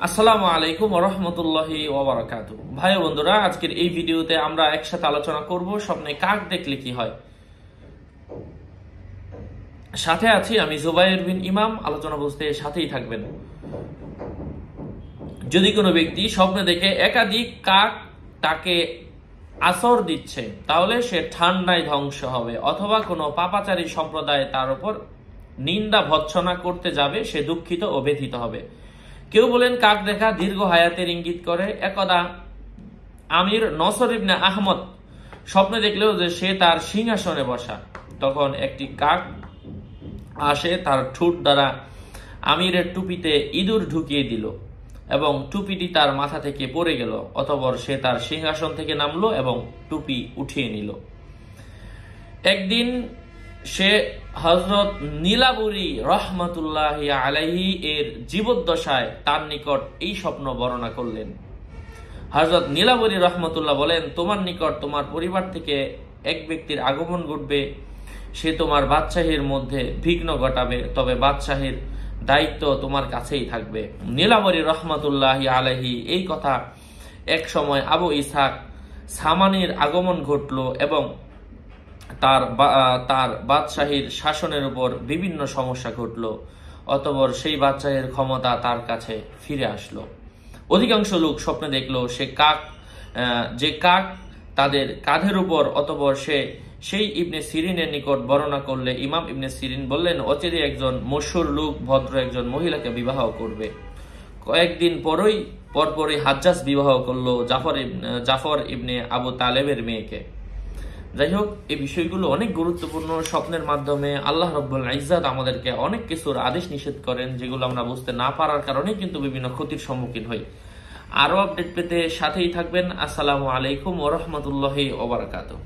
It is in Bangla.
আসসালামু আলাইকুম ওয়া রাহমাতুল্লাহি ওয়া বারাকাতুহু। ভাই ও বন্ধুরা, আজকের এই ভিডিওতে আমরা একসাথে আলোচনা করব স্বপ্নে কাক দেখলে কি হয়। সাথে আছি আমি জুবাইর বিন ইমাম। আলোচনা বুঝতে সাথেই থাকবেন। যদি কোনো ব্যক্তি স্বপ্নে দেখে একাধিক কাক তাকে আসর দিচ্ছে, তাহলে সে ঠান্ডায় ধ্বংস হবে, অথবা কোনো পাপাচারী সম্প্রদায় তার উপর নিন্দা ভৎসনা করতে যাবে, সে দুঃখিত ও ব্যথিত হবে। কেউ বলেন কাক দেখা দীর্ঘ হায়াতের ইঙ্গিত করে। একদা আমির নসর ইবনে আহমদ স্বপ্নে দেখলেও যে সে তার সিংহাসনে বসা। তখন একটি কাক আসে, তার ঠোঁট দ্বারা আমিরের টুপিতে ইঁদুর ঢুকিয়ে দিল এবং টুপিটি তার মাথা থেকে পড়ে গেল। অতঃপর সে তার সিংহাসন থেকে নামলো এবং টুপি উঠিয়ে নিল। একদিন সে হযরত নীলাবরী রহমাতুল্লাহি আলাইহি এর জীবদ্দশায় তার নিকট এই স্বপ্ন বর্ণনা করলেন। হযরত নীলাবরী রহমাতুল্লাহ বলেন, তোমার নিকট তোমার পরিবার থেকে এক ব্যক্তির আগমন ঘটবে, সে তোমার বাদশাহীর মধ্যে বিঘ্ন ঘটাবে, তবে বাদশাহীর দায়িত্ব তোমার কাছেই থাকবে। নীলাবরী রহমাতুল্লাহি আলাইহি এই কথা এক সময় আবু ইসহাক সামানির আগমন ঘটল এবং তার বাদশাহীর শাসনের উপর বিভিন্ন সমস্যা ঘটল। অতঃপর সেই বাদশাহীর ক্ষমতা তার কাছে ফিরে আসলো। অধিকাংশ লোক স্বপ্নে দেখলো যে কাক তাদের কাঁধের উপর। অতঃপর সেই ইবনে সিরিনের নিকট বর্ণনা করলে ইমাম ইবনে সিরিন বললেন, অচিরে একজন মশহুর লোক ভদ্র একজন মহিলাকে বিবাহ করবে। কয়েকদিন পরপরই হাজ্জাজ বিবাহ করলো জাফর ইবনে আবু তালেবের মেয়েকে। যাই হোক, এই বিষয়গুলো অনেক গুরুত্বপূর্ণ। স্বপ্নের মাধ্যমে আল্লাহ রাব্বুল ইজ্জাত আমাদেরকে অনেক কিছুর আদেশ নিষেধ করেন, যেগুলো আমরা বুঝতে না পারার কারণে কিন্তু বিভিন্ন ক্ষতির সম্মুখীন হই। আরো আপডেট পেতে সাথেই থাকবেন। আসসালামু আলাইকুম ওয়া রাহমাতুল্লাহি ওয়া বারাকাতুহু।